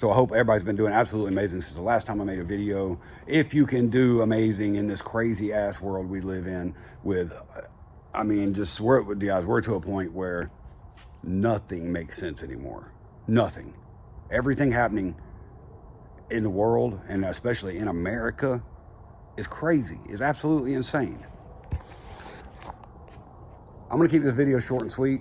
So I hope everybody's been doing absolutely amazing since the last time I made a video. If you can do amazing in this crazy ass world we live in with, I mean, just guys, we're to a point where nothing makes sense anymore. Nothing. Everything happening in the world, and especially in America, is crazy. It's absolutely insane. I'm gonna keep this video short and sweet.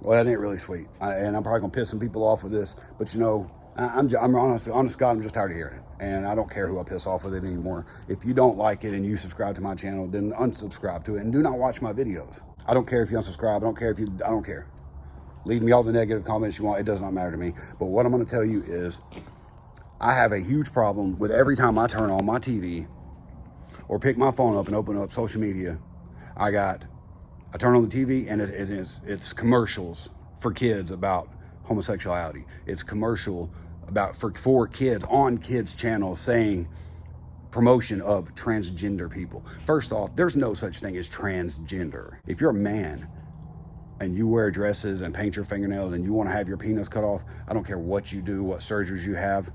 Well, that ain't really sweet, and I'm probably gonna piss some people off with this, but you know, I'm honest to God, I'm just tired of hearing it, and I don't care who I piss off with it anymore. If you don't like it and you subscribe to my channel, then unsubscribe to it and do not watch my videos. I don't care if you unsubscribe. I don't care. Leave me all the negative comments you want. It does not matter to me. But what I'm going to tell you is I have a huge problem with every time I turn on my TV or pick my phone up and open up social media, I turn on the TV and it's commercials for kids about homosexuality. It's commercial about for kids on kids channels saying promotion of transgender people. First off, there's no such thing as transgender. If you're a man and you wear dresses and paint your fingernails and you want to have your penis cut off, I don't care what you do, what surgeries you have,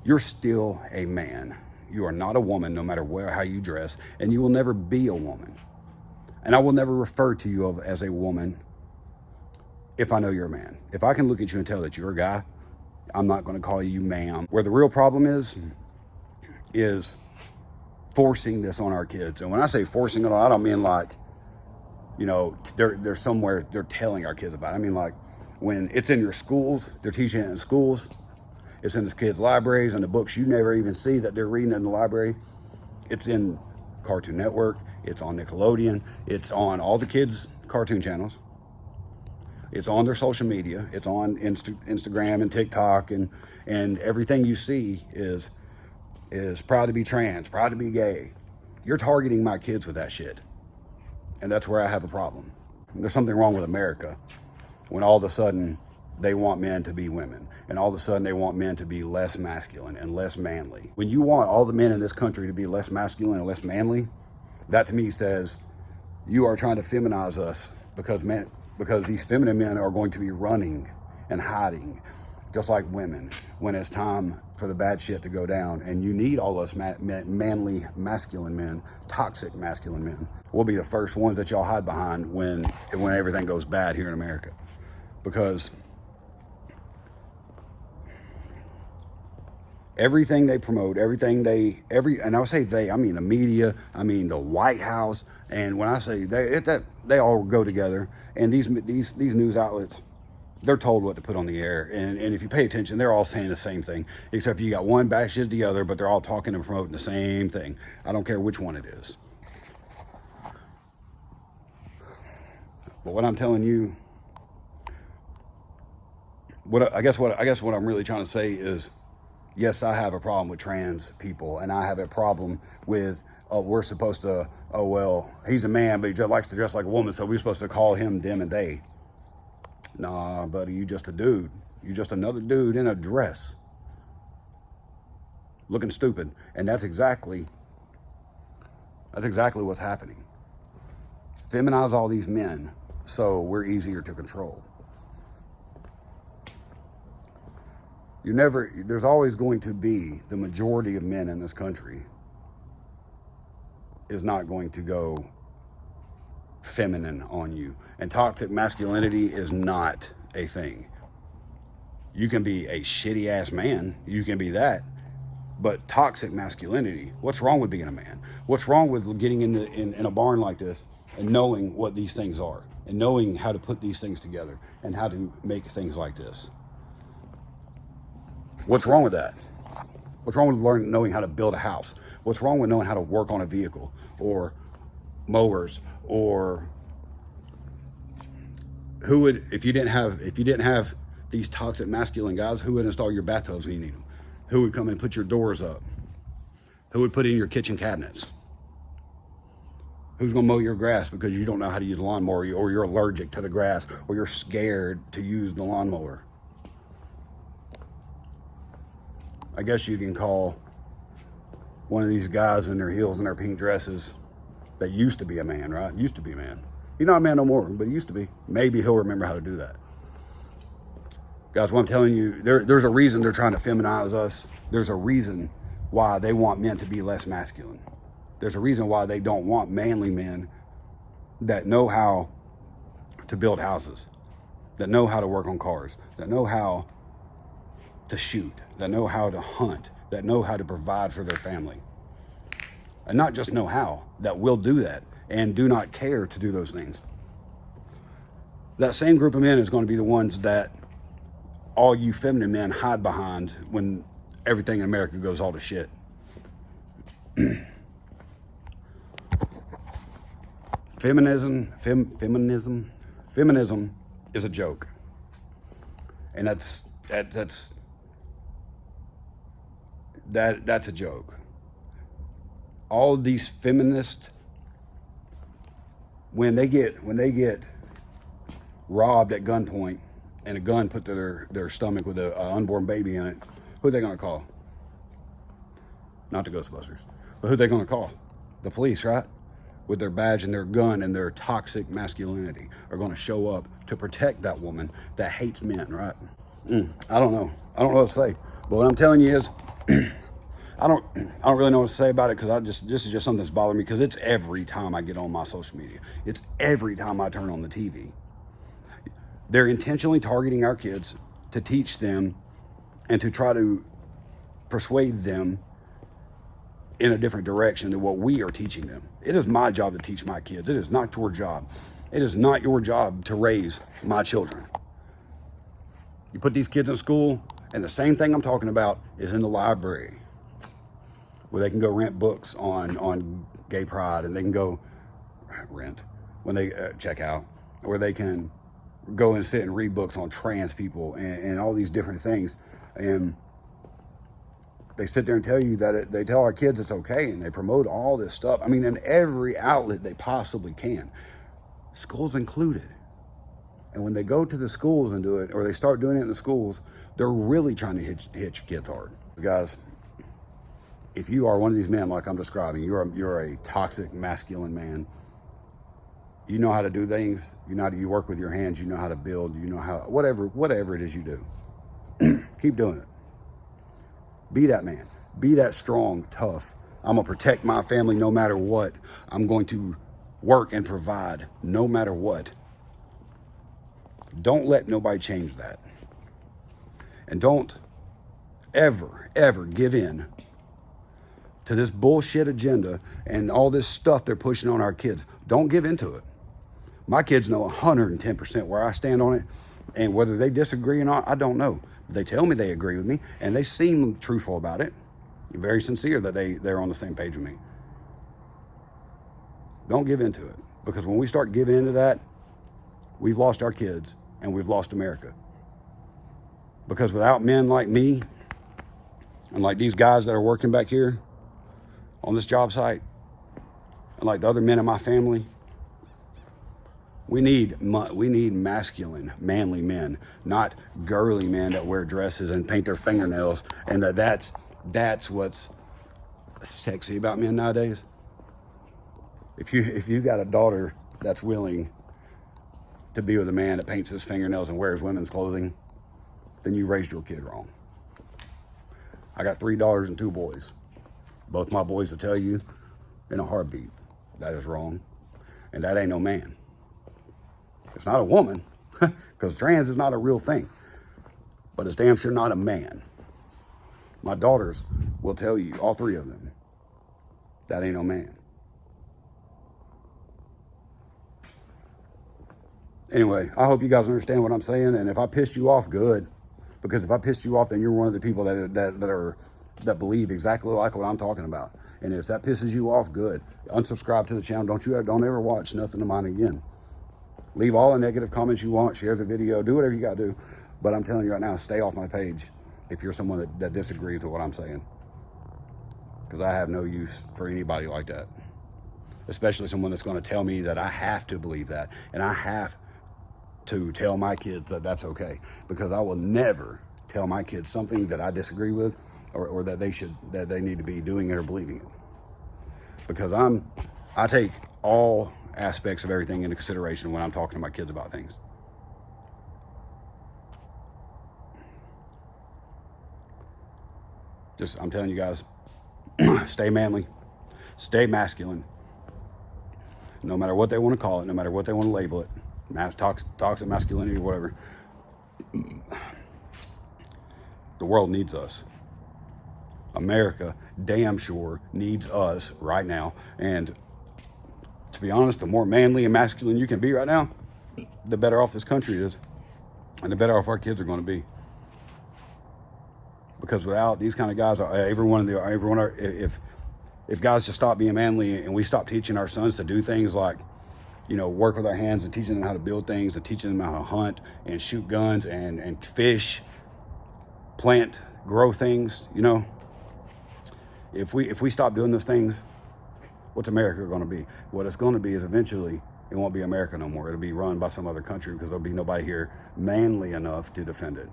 you're still a man. You are not a woman, no matter how you dress, and you will never be a woman. And I will never refer to you as a woman if I know you're a man. If I can look at you and tell that you're a guy, I'm not going to call you ma'am. Where the real problem is forcing this on our kids. And when I say forcing it on, I don't mean like, you know, they're somewhere they're telling our kids about it. I mean, like, when it's in your schools, they're teaching it in schools. It's in the kids' libraries and the books you never even see that they're reading in the library. It's in Cartoon Network. It's on Nickelodeon. It's on all the kids' cartoon channels. It's on their social media. It's on Instagram and TikTok, and everything you see is proud to be trans, proud to be gay. You're targeting my kids with that shit. And that's where I have a problem. There's something wrong with America when all of a sudden they want men to be women, and all of a sudden they want men to be less masculine and less manly. When you want all the men in this country to be less masculine and less manly, that to me says you are trying to feminize us because these feminine men are going to be running and hiding just like women when it's time for the bad shit to go down. And you need all us manly, masculine men, toxic masculine men. We'll be the first ones that y'all hide behind when everything goes bad here in America. Because everything they promote, and I would say I mean the media, I mean the White House, and when I say they all go together, and these news outlets, they're told what to put on the air, and if you pay attention, they're all saying the same thing, except you got one bashes the other, but they're all talking and promoting the same thing. I don't care which one it is. But what I'm telling you, I guess what I'm really trying to say is, yes, I have a problem with trans people, and I have a problem with, we're supposed to, oh, well, he's a man, but he just likes to dress like a woman, so we're supposed to call him them and they. Nah, buddy, you just a dude. You just another dude in a dress. Looking stupid. And that's exactly what's happening. Feminize all these men so we're easier to control. There's always going to be, the majority of men in this country is not going to go feminine on you. And toxic masculinity is not a thing. You can be a shitty ass man, you can be that, but toxic masculinity, what's wrong with being a man? What's wrong with getting in a barn like this and knowing what these things are and knowing how to put these things together and how to make things like this? What's wrong with that? What's wrong with knowing how to build a house? What's wrong with knowing how to work on a vehicle or mowers? Or who would, if you didn't have these toxic masculine guys, who would install your bathtubs when you need them? Who would come and put your doors up? Who would put in your kitchen cabinets? Who's gonna mow your grass because you don't know how to use a lawnmower, or you're allergic to the grass, or you're scared to use the lawnmower? I guess you can call one of these guys in their heels and their pink dresses that used to be a man, right? Used to be a man. He's not a man no more, but he used to be. Maybe he'll remember how to do that. Guys, what I'm telling you, there's a reason they're trying to feminize us. There's a reason why they want men to be less masculine. There's a reason why they don't want manly men that know how to build houses, that know how to work on cars, that know how to shoot, that know how to hunt, that know how to provide for their family. And not just know how, that will do that and do not care to do those things. That same group of men is going to be the ones that all you feminine men hide behind when everything in America goes all to shit. Feminism is a joke. And that's a joke. All these feminists, when they get robbed at gunpoint and a gun put to their stomach with an unborn baby in it, who are they going to call? Not the Ghostbusters, but who are they going to call? The police, right? With their badge and their gun and their toxic masculinity are going to show up to protect that woman that hates men, right? I don't know what to say, but what I'm telling you is I don't really know what to say about it, because this is just something that's bothering me, because it's every time I get on my social media. It's every time I turn on the TV. They're intentionally targeting our kids to teach them and to try to persuade them in a different direction than what we are teaching them. It is my job to teach my kids. It is not your job. It is not your job to raise my children. You put these kids in school, and the same thing I'm talking about is in the library, where they can go rent books on gay pride, and they can go rent when they check out, where they can go and sit and read books on trans people and all these different things. And they sit there and tell you that they tell our kids it's okay, and they promote all this stuff. I mean, in every outlet they possibly can, schools included. And when they go to the schools and do it, or they start doing it in the schools, they're really trying to hit kids hard. Guys, if you are one of these men like I'm describing, you're a toxic masculine man. You know how to do things. You know how to, you work with your hands. You know how to build. You know how, whatever it is you do. Keep doing it. Be that man. Be that strong, tough. I'm going to protect my family no matter what. I'm going to work and provide no matter what. Don't let nobody change that. And don't ever give in to this bullshit agenda and all this stuff they're pushing on our kids. Don't give into it. My kids know 110% where I stand on it, and whether they disagree or not, I don't know. They tell me they agree with me, and they seem truthful about it. Very sincere that they're on the same page with me. Don't give into it, because when we start giving into that, we've lost our kids and we've lost America. Because without men like me and like these guys that are working back here on this job site, and like the other men in my family, we need masculine, manly men, not girly men that wear dresses and paint their fingernails, and that's what's sexy about men nowadays. If you got a daughter that's willing to be with a man that paints his fingernails and wears women's clothing, then you raised your kid wrong. I got 3 daughters and 2 boys. Both my boys will tell you in a heartbeat that is wrong, and that ain't no man. It's not a woman, because trans is not a real thing, but it's damn sure not a man. My daughters will tell you, all 3 of them, that ain't no man. Anyway, I hope you guys understand what I'm saying, and if I pissed you off, good, because if I pissed you off, then you're one of the people that believe exactly like what I'm talking about. And if that pisses you off, good. Unsubscribe to the channel. Don't ever watch nothing of mine again. Leave all the negative comments you want, share the video, do whatever you got to do. But I'm telling you right now, stay off my page if you're someone that disagrees with what I'm saying. Because I have no use for anybody like that. Especially someone that's going to tell me that I have to believe that. And I have to tell my kids that that's okay. Because I will never tell my kids something that I disagree with, or that they need to be doing it or believing it. Because I take all aspects of everything into consideration when I'm talking to my kids about things. I'm telling you guys, stay manly, stay masculine. No matter what they want to call it, no matter what they want to label it, toxic masculinity or whatever. The world needs us. America, damn sure, needs us right now. And to be honest, the more manly and masculine you can be right now, the better off this country is. And the better off our kids are going to be. Because without these kind of guys, if guys just stop being manly and we stop teaching our sons to do things like, you know, work with our hands and teaching them how to build things and teaching them how to hunt and shoot guns and fish, plant, grow things, you know, if we stop doing those things, what's America going to be? What it's going to be is eventually it won't be America no more. It'll be run by some other country because there'll be nobody here manly enough to defend it.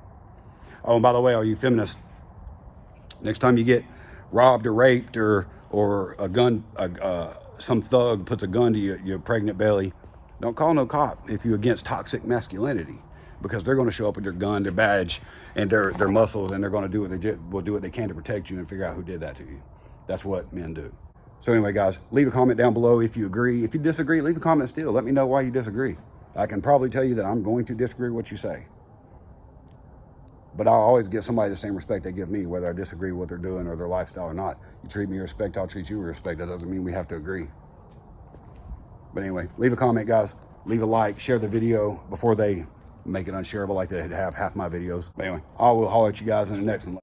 Oh, and by the way, all you feminists, next time you get robbed or raped or some thug puts a gun to your pregnant belly, don't call no cop if you're against toxic masculinity, because they're going to show up with their gun, their badge, and their muscles, and they're going to do what they can to protect you and figure out who did that to you. That's what men do. So anyway, guys, leave a comment down below if you agree. If you disagree, leave a comment still. Let me know why you disagree. I can probably tell you that I'm going to disagree with what you say. But I'll always give somebody the same respect they give me, whether I disagree with what they're doing or their lifestyle or not. You treat me with respect, I'll treat you with respect. That doesn't mean we have to agree. But anyway, leave a comment, guys. Leave a like, share the video before they make it unshareable like they have half my videos. But anyway, I will holler at you guys in the next one.